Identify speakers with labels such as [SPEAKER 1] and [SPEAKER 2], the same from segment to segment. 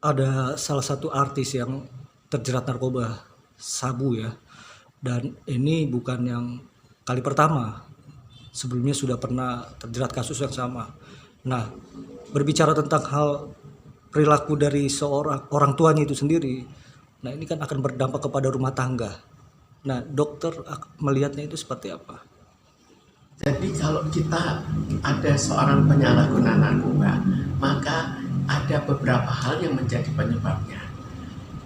[SPEAKER 1] Ada salah satu artis yang terjerat narkoba sabu ya, dan ini bukan yang kali pertama. Sebelumnya sudah pernah terjerat kasus yang sama. Nah, berbicara tentang hal perilaku dari seorang orang tuanya itu sendiri, nah ini kan akan berdampak kepada rumah tangga. Nah, dokter melihatnya itu seperti apa?
[SPEAKER 2] Jadi kalau kita ada seorang penyalahguna narkoba, maka ada beberapa hal yang menjadi penyebabnya.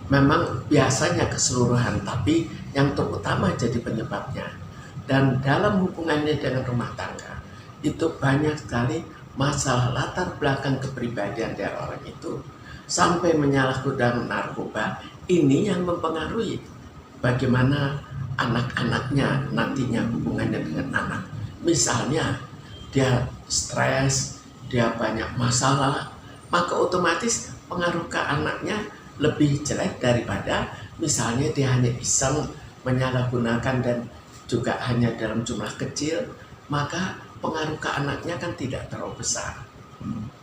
[SPEAKER 2] Memang biasanya keseluruhan, tapi yang terutama jadi penyebabnya. Dan dalam hubungannya dengan rumah tangga, itu banyak sekali masalah latar belakang kepribadian dari orang itu sampai menyalahgunakan narkoba. Ini yang mempengaruhi bagaimana anak-anaknya nantinya hubungannya dengan anak. Misalnya dia stres, dia banyak masalah, maka otomatis pengaruh ke anaknya lebih jelek daripada misalnya dia hanya iseng menyalahgunakan dan juga hanya dalam jumlah kecil, maka pengaruh ke anaknya kan tidak terlalu besar.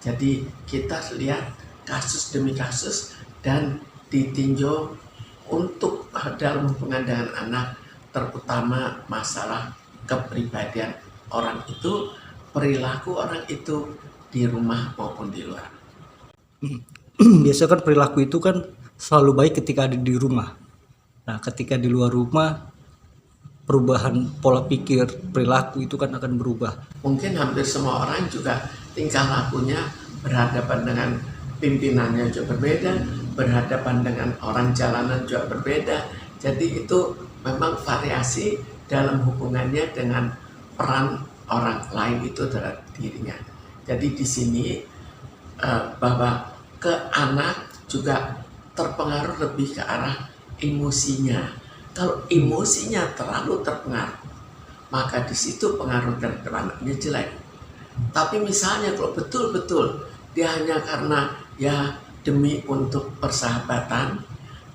[SPEAKER 2] Jadi kita lihat kasus demi kasus dan ditinjau untuk dalam hubungan dengan anak, terutama masalah kepribadian orang itu, perilaku orang itu di rumah maupun di luar.
[SPEAKER 1] Biasanya kan perilaku itu kan selalu baik ketika ada di rumah. Nah, ketika di luar rumah, perubahan pola pikir, perilaku itu kan akan berubah.
[SPEAKER 2] Mungkin hampir semua orang juga tingkah lakunya berhadapan dengan pimpinannya juga berbeda, berhadapan dengan orang jalanan juga berbeda. Jadi itu memang variasi dalam hubungannya dengan peran orang lain itu terhadap dirinya. Jadi di sini bahwa ke anak juga terpengaruh lebih ke arah emosinya. Kalau emosinya terlalu terpengaruh, maka di situ pengaruh terhadap anaknya jelek. Tapi misalnya kalau betul-betul dia hanya karena ya demi untuk persahabatan,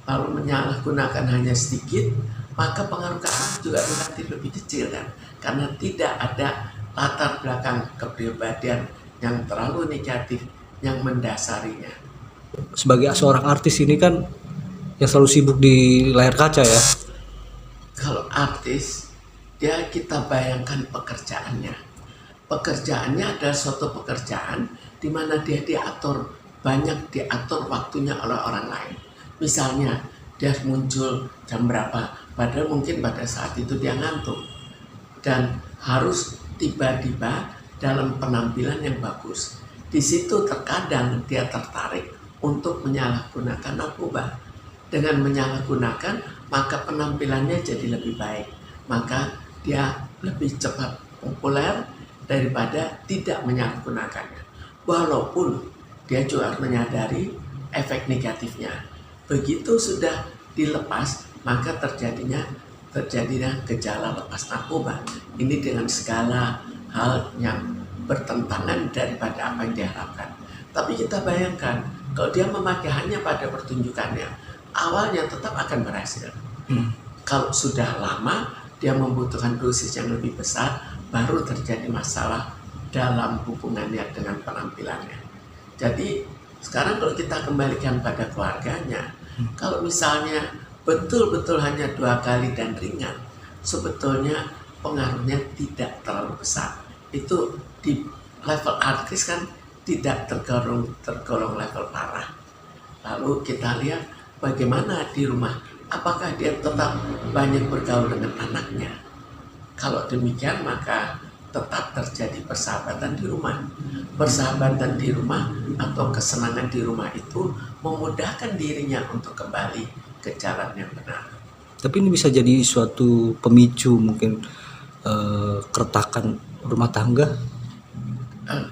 [SPEAKER 2] lalu menyalahgunakan hanya sedikit, maka pengaruh ke anak juga relatif lebih kecil kan, karena tidak ada latar belakang kepribadian yang terlalu negatif yang mendasarinya.
[SPEAKER 1] Sebagai seorang artis ini kan yang selalu sibuk di layar kaca ya.
[SPEAKER 2] Kalau artis, dia kita bayangkan pekerjaannya. Pekerjaannya adalah suatu pekerjaan di mana dia banyak diatur waktunya oleh orang lain. Misalnya, dia muncul jam berapa, padahal mungkin pada saat itu dia ngantuk. Dan harus tiba-tiba dalam penampilan yang bagus. Di situ terkadang dia tertarik untuk menyalahgunakan narkoba. Dengan menyalahgunakan, maka penampilannya jadi lebih baik. Maka dia lebih cepat populer daripada tidak menyalahgunakannya. Walaupun dia juga harus menyadari efek negatifnya. Begitu sudah dilepas, maka terjadinya gejala lepas narkoba. Ini dengan segala hal yang bertentangan daripada apa yang diharapkan. Tapi kita bayangkan, kalau dia memakai hanya pada pertunjukannya, awalnya tetap akan berhasil. Kalau sudah lama, dia membutuhkan dosis yang lebih besar, baru terjadi masalah dalam hubungannya dengan penampilannya. Jadi sekarang kalau kita kembalikan pada keluarganya, kalau misalnya betul-betul hanya 2 kali dan ringan, sebetulnya pengaruhnya tidak terlalu besar. Itu di level artis kan tidak tergolong level parah. Lalu kita lihat bagaimana di rumah, apakah dia tetap banyak bergaul dengan anaknya. Kalau demikian maka tetap terjadi persahabatan di rumah. Persahabatan di rumah atau kesenangan di rumah itu memudahkan dirinya untuk kembali ke jalan yang benar.
[SPEAKER 1] Tapi ini bisa jadi suatu pemicu mungkin keretakan rumah tangga.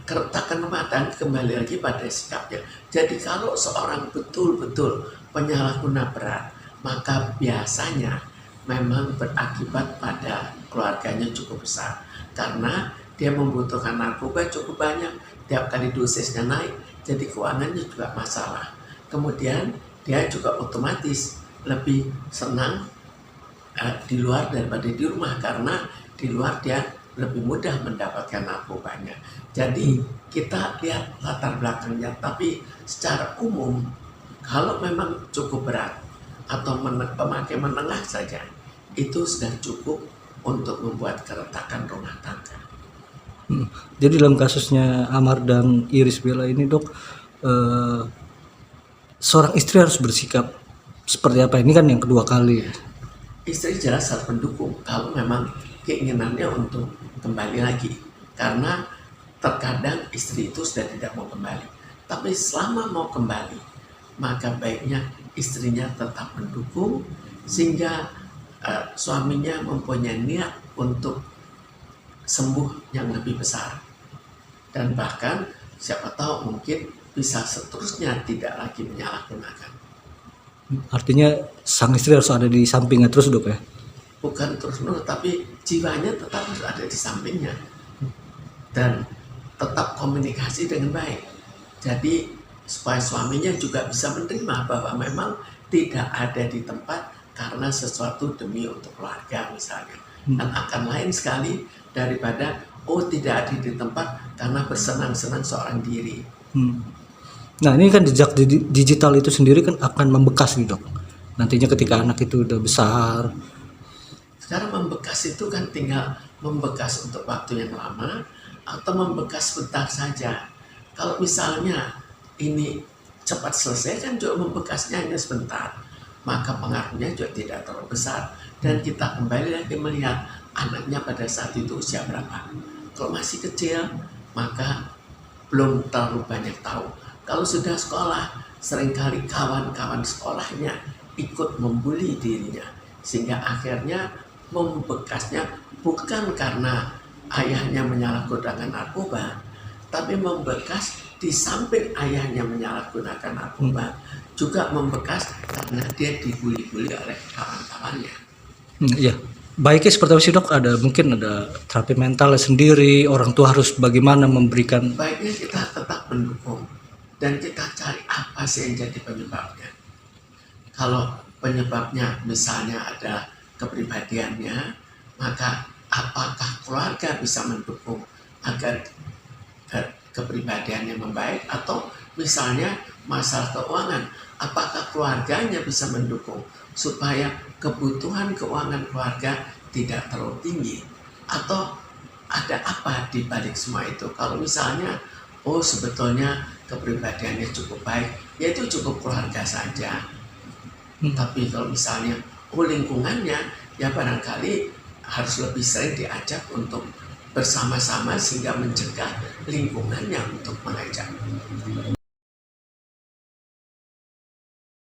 [SPEAKER 2] Keretakan rumah tangga kembali lagi pada sikapnya. Jadi kalau seorang betul-betul penyalahguna berat, maka biasanya memang berakibat pada keluarganya cukup besar. Karena dia membutuhkan narkoba cukup banyak, tiap kali dosisnya naik, jadi keuangannya juga masalah. Kemudian dia juga otomatis lebih senang di luar daripada di rumah, karena di luar dia lebih mudah mendapatkan narkobanya. Jadi kita lihat latar belakangnya, tapi secara umum Kalau memang cukup berat atau pemakai menengah saja, itu sudah cukup untuk membuat keretakan rumah tangga.
[SPEAKER 1] Jadi dalam kasusnya Amar dan Iris Bella ini dok, seorang istri harus bersikap seperti apa? Ini kan yang kedua kali.
[SPEAKER 2] Istri jelas harus mendukung kalau memang keinginannya untuk kembali lagi. Karena terkadang istri itu sudah tidak mau kembali. Tapi selama mau kembali, maka baiknya istrinya tetap mendukung sehingga suaminya mempunyai niat untuk sembuh yang lebih besar. Dan bahkan siapa tahu mungkin bisa seterusnya tidak lagi menyalahgunakan.
[SPEAKER 1] Artinya sang istri harus ada di sampingnya terus dok ya?
[SPEAKER 2] Bukan terus-menerus, tapi jiwanya tetap harus ada di sampingnya. Dan tetap komunikasi dengan baik. Jadi supaya suaminya juga bisa menerima bahwa memang tidak ada di tempat karena sesuatu demi untuk keluarga misalnya. Dan akan lain sekali daripada tidak ada di tempat karena bersenang-senang seorang diri.
[SPEAKER 1] Nah ini kan jejak digital itu sendiri kan akan membekas nih dok. Nantinya ketika anak itu udah besar.
[SPEAKER 2] Sekarang membekas itu kan tinggal membekas untuk waktu yang lama atau membekas sebentar saja. Kalau misalnya ini cepat selesai kan juga membekasnya hanya sebentar, maka pengaruhnya juga tidak terlalu besar. Dan kita kembali lagi melihat anaknya pada saat itu usia berapa. Kalau masih kecil maka belum terlalu banyak tahu. Kalau sudah sekolah, seringkali kawan-kawan sekolahnya ikut membuli dirinya, sehingga akhirnya membekasnya bukan karena ayahnya menyalahgunakan narkoba, tapi membekas di samping ayahnya menyalahgunakan narkoba, juga membekas karena dia dibuli-buli oleh kawan-kawannya.
[SPEAKER 1] Iya. Baiknya seperti apa sih dok? Mungkin ada terapi mental sendiri, orang tua harus bagaimana memberikan.
[SPEAKER 2] Baiknya kita tetap mendukung dan kita cari apa sih yang jadi penyebabnya. Kalau penyebabnya misalnya ada kepribadiannya, maka apakah keluarga bisa mendukung agar kepribadiannya membaik, atau misalnya masalah keuangan, apakah keluarganya bisa mendukung supaya kebutuhan keuangan keluarga tidak terlalu tinggi, atau ada apa di balik semua itu. Kalau misalnya sebetulnya kepribadiannya cukup baik, yaitu cukup keluarga saja. Tapi kalau misalnya lingkungannya, ya barangkali harus lebih sering diajak untuk bersama-sama sehingga mencegah lingkungannya untuk mengajak.